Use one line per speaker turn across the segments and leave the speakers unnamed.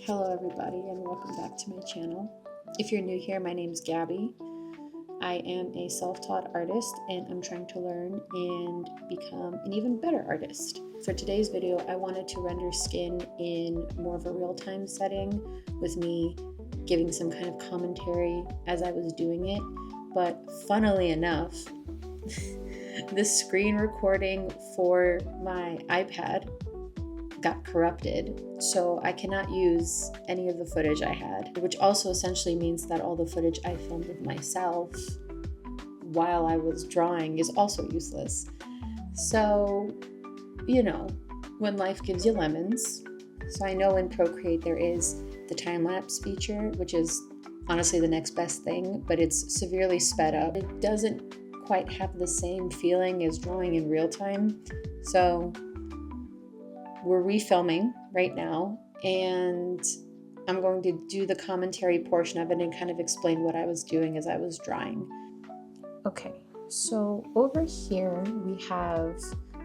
Hello everybody and welcome back to my channel. If you're new here, my name is Gabby. I am a self-taught artist and I'm trying to learn and become an even better artist. For today's video, I wanted to render skin in more of a real-time setting with me giving some kind of commentary as I was doing it. But funnily enough, the screen recording for my iPad got corrupted, so I cannot use any of the footage I had, which also essentially means that all the footage I filmed of myself while I was drawing is also useless. So, you know, when life gives you lemons. So I know in Procreate there is the time-lapse feature, which is honestly the next best thing, but it's severely sped up. It doesn't quite have the same feeling as drawing in real time. So we're refilming right now, and I'm going to do the commentary portion of it and kind of explain what I was doing as I was drawing. Okay, so over here we have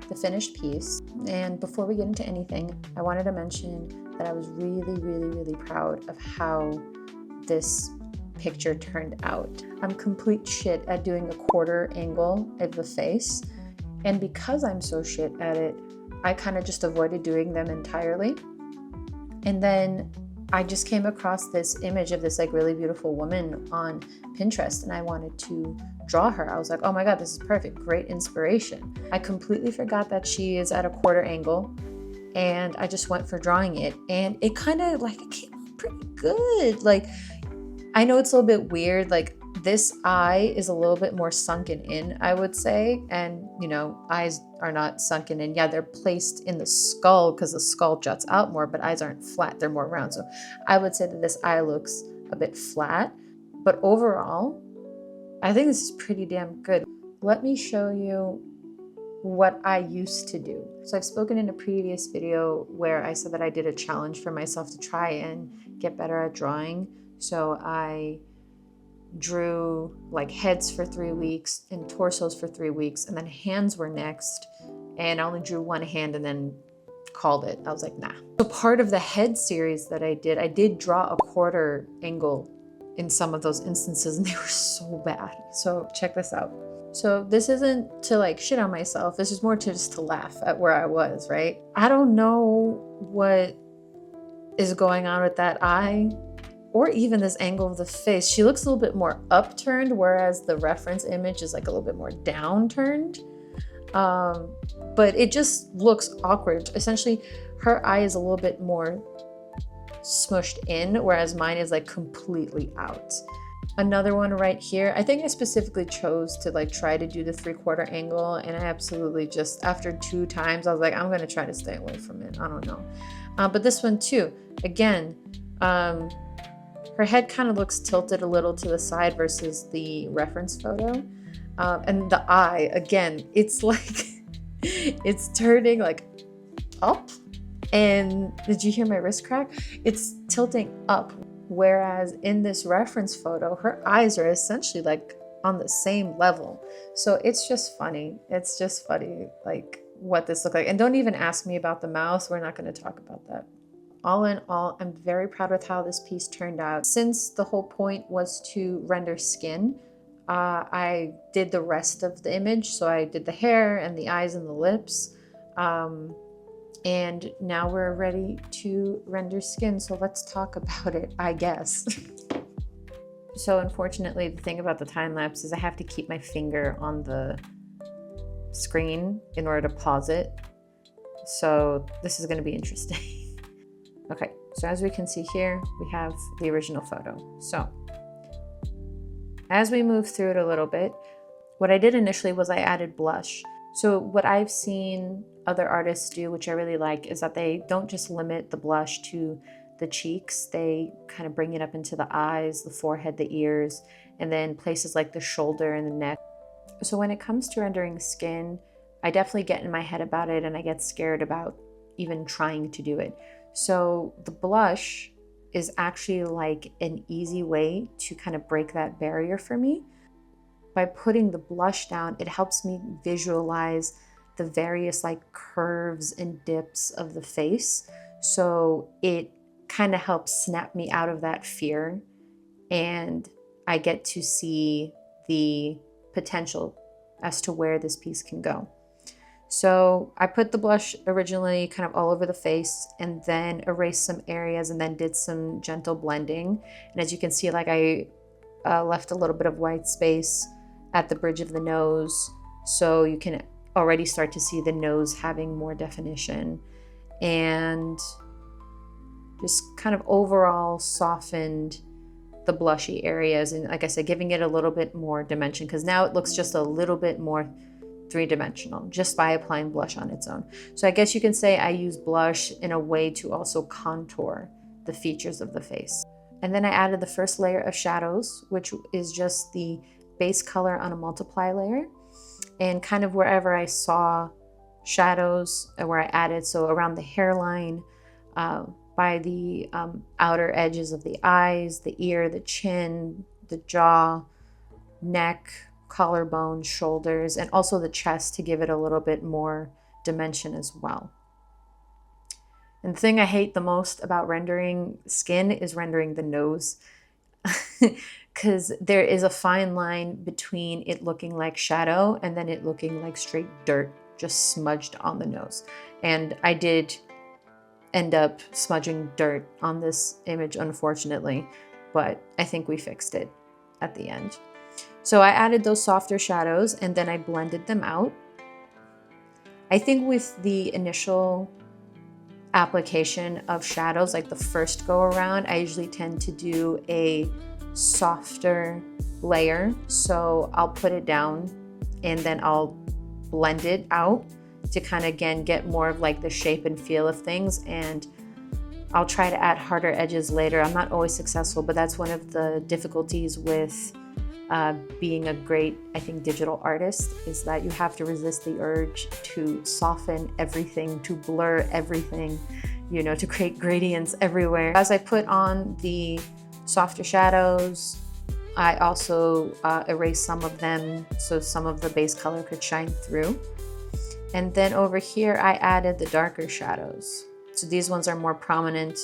the finished piece, and before we get into anything, I wanted to mention that I was really proud of how this picture turned out. I'm complete shit at doing a quarter angle of the face, and because I'm so shit at it, I kind of just avoided doing them entirely. And then I just came across this image of this like really beautiful woman on Pinterest, and I wanted to draw her. I was like, oh my God, this is perfect, great inspiration. I completely forgot that she is at a quarter angle, and I just went for drawing it, and it kind of like it came out pretty good. Like, I know it's a little bit weird, like this eye is a little bit more sunken in, I would say. And, you know, eyes are not sunken in. Yeah, they're placed in the skull because the skull juts out more, but eyes aren't flat, they're more round. So I would say that this eye looks a bit flat, but overall, I think this is pretty damn good. Let me show you what I used to do. So I've spoken in a previous video where I said that I did a challenge for myself to try and get better at drawing. So I drew like heads for 3 weeks and torsos for 3 weeks, and then hands were next, and I only drew one hand and then called it. I was like, nah. So part of the head series that I did draw a quarter angle in some of those instances, and they were so bad. So check this out. So this isn't to like shit on myself, this is more to just to laugh at where I was, right? I don't know what is going on with that eye, or even this angle of the face. She looks a little bit more upturned, whereas the reference image is like a little bit more downturned. But it just looks awkward. Essentially, her eye is a little bit more smushed in, whereas mine is like completely out. Another one right here, I think I specifically chose to like try to do the 3/4 angle, and I absolutely just, after 2 times, I was like, I'm gonna try to stay away from it. I don't know. But this one too, again, her head kind of looks tilted a little to the side versus the reference photo. And the eye, again, it's like, it's turning like up. And did you hear my wrist crack? It's tilting up. Whereas in this reference photo, her eyes are essentially like on the same level. So it's just funny. It's just funny, like what this looked like. And don't even ask me about the mouth. We're not going to talk about that. All in all, I'm very proud with how this piece turned out. Since the whole point was to render skin, I did the rest of the image. So I did the hair and the eyes and the lips. And now we're ready to render skin. So let's talk about it, I guess. So unfortunately, the thing about the time lapse is I have to keep my finger on the screen in order to pause it. So this is going to be interesting. Okay, so as we can see here, we have the original photo. So as we move through it a little bit, what I did initially was I added blush. So what I've seen other artists do, which I really like, is that they don't just limit the blush to the cheeks. They kind of bring it up into the eyes, the forehead, the ears, and then places like the shoulder and the neck. So when it comes to rendering skin, I definitely get in my head about it, and I get scared about even trying to do it. So the blush is actually like an easy way to kind of break that barrier for me. By putting the blush down, it helps me visualize the various like curves and dips of the face. So it kind of helps snap me out of that fear, and I get to see the potential as to where this piece can go. So I put the blush originally kind of all over the face and then erased some areas and then did some gentle blending. And as you can see, like I left a little bit of white space at the bridge of the nose, so you can already start to see the nose having more definition, and just kind of overall softened the blushy areas. And like I said, giving it a little bit more dimension, because now it looks just a little bit more three-dimensional just by applying blush on its own. So I guess you can say I use blush in a way to also contour the features of the face. And then I added the first layer of shadows, which is just the base color on a multiply layer. And kind of wherever I saw shadows, where I added, so around the hairline, by the outer edges of the eyes, the ear, the chin, the jaw, neck, collarbone, shoulders, and also the chest to give it a little bit more dimension as well. And the thing I hate the most about rendering skin is rendering the nose, because there is a fine line between it looking like shadow and then it looking like straight dirt just smudged on the nose. And I did end up smudging dirt on this image, unfortunately, but I think we fixed it at the end. So I added those softer shadows and then I blended them out. I think with the initial application of shadows, like the first go around, I usually tend to do a softer layer. So I'll put it down and then I'll blend it out to kind of, again, get more of like the shape and feel of things. And I'll try to add harder edges later. I'm not always successful, but that's one of the difficulties with being a great, I think, digital artist, is that you have to resist the urge to soften everything, to blur everything, you know, to create gradients everywhere. As I put on the softer shadows, I also erased some of them so some of the base color could shine through. And then over here, I added the darker shadows. So these ones are more prominent.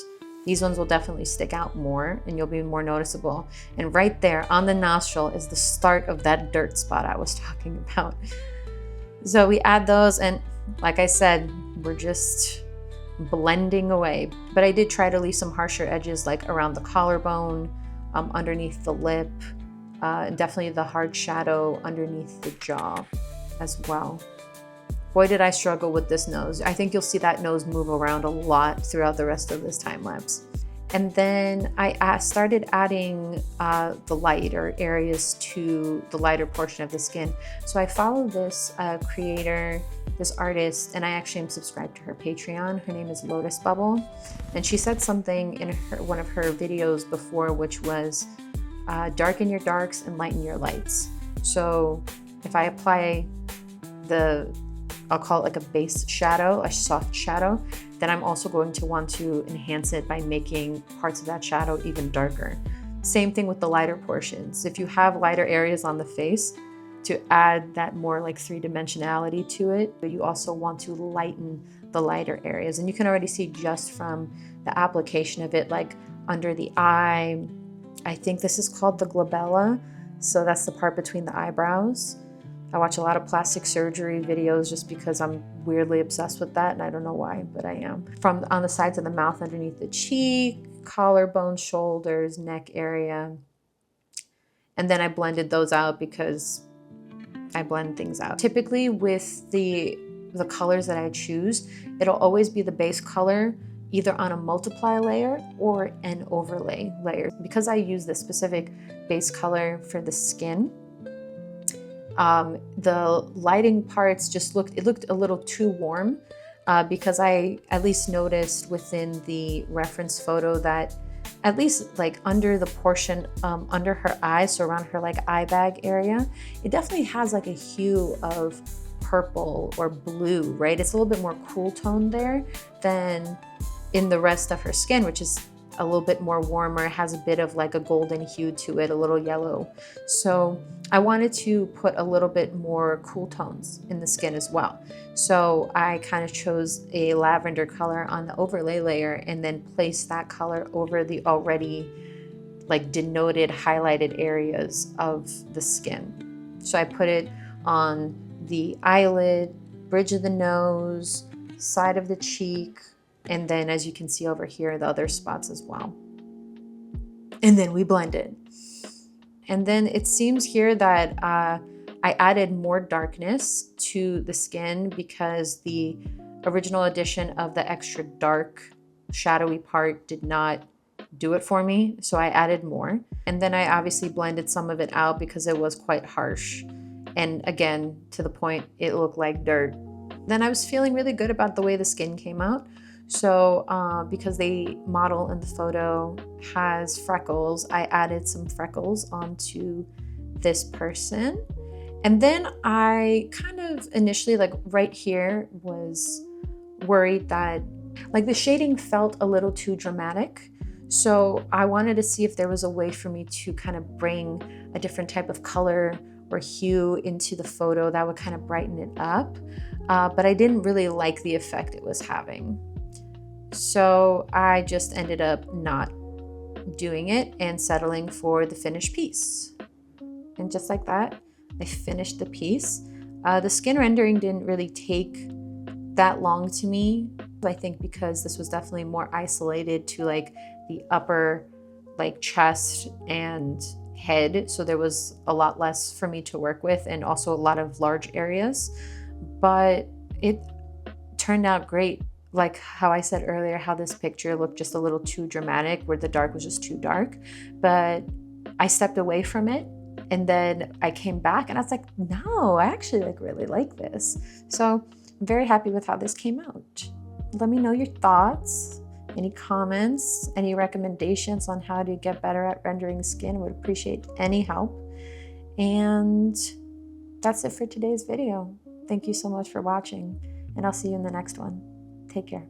These ones will definitely stick out more and you'll be more noticeable. And right there on the nostril is the start of that dirt spot I was talking about. So we add those, and like I said, we're just blending away. But I did try to leave some harsher edges like around the collarbone, underneath the lip, definitely the hard shadow underneath the jaw as well. Boy, did I struggle with this nose. I think you'll see that nose move around a lot throughout the rest of this time lapse. And then I started adding the lighter areas to the lighter portion of the skin. So I follow this creator, this artist, and I actually am subscribed to her Patreon. Her name is Lotus Bubble. And she said something in one of her videos before, which was darken your darks and lighten your lights. So if I apply I'll call it like a base shadow, a soft shadow, then I'm also going to want to enhance it by making parts of that shadow even darker. Same thing with the lighter portions. If you have lighter areas on the face, to add that more like three-dimensionality to it, but you also want to lighten the lighter areas. And you can already see just from the application of it, like under the eye, I think this is called the glabella. So that's the part between the eyebrows. I watch a lot of plastic surgery videos just because I'm weirdly obsessed with that, and I don't know why, but I am. From on the sides of the mouth, underneath the cheek, collarbone, shoulders, neck area. And then I blended those out because I blend things out. Typically with the colors that I choose, it'll always be the base color either on a multiply layer or an overlay layer. Because I use this specific base color for the skin, the lighting parts just looked a little too warm because I at least noticed within the reference photo that at least like under the portion under her eyes, so around her like eye bag area, it definitely has like a hue of purple or blue, right? It's a little bit more cool tone there than in the rest of her skin, which is a little bit more warmer. It has a bit of like a golden hue to it, a little yellow. So I wanted to put a little bit more cool tones in the skin as well. So I kind of chose a lavender color on the overlay layer and then placed that color over the already like denoted highlighted areas of the skin. So I put it on the eyelid, bridge of the nose, side of the cheek, and then as you can see over here, the other spots as well. And then we blended. And then it seems here that I added more darkness to the skin because the original edition of the extra dark shadowy part did not do it for me. So I added more. And then I obviously blended some of it out because it was quite harsh. And again, to the point, it looked like dirt. Then I was feeling really good about the way the skin came out. So because the model in the photo has freckles, I added some freckles onto this person. And then I kind of initially, like right here, was worried that like the shading felt a little too dramatic. So I wanted to see if there was a way for me to kind of bring a different type of color or hue into the photo that would kind of brighten it up. But I didn't really like the effect it was having. So I just ended up not doing it and settling for the finished piece. And just like that, I finished the piece. The skin rendering didn't really take that long to me. I think because this was definitely more isolated to like the upper like chest and head. So there was a lot less for me to work with and also a lot of large areas. But it turned out great. Like how I said earlier, how this picture looked just a little too dramatic, where the dark was just too dark. But I stepped away from it and then I came back and I was like, no, I actually like really like this. So I'm very happy with how this came out. Let me know your thoughts, any comments, any recommendations on how to get better at rendering skin. Would appreciate any help. And that's it for today's video. Thank you so much for watching, and I'll see you in the next one. Take care.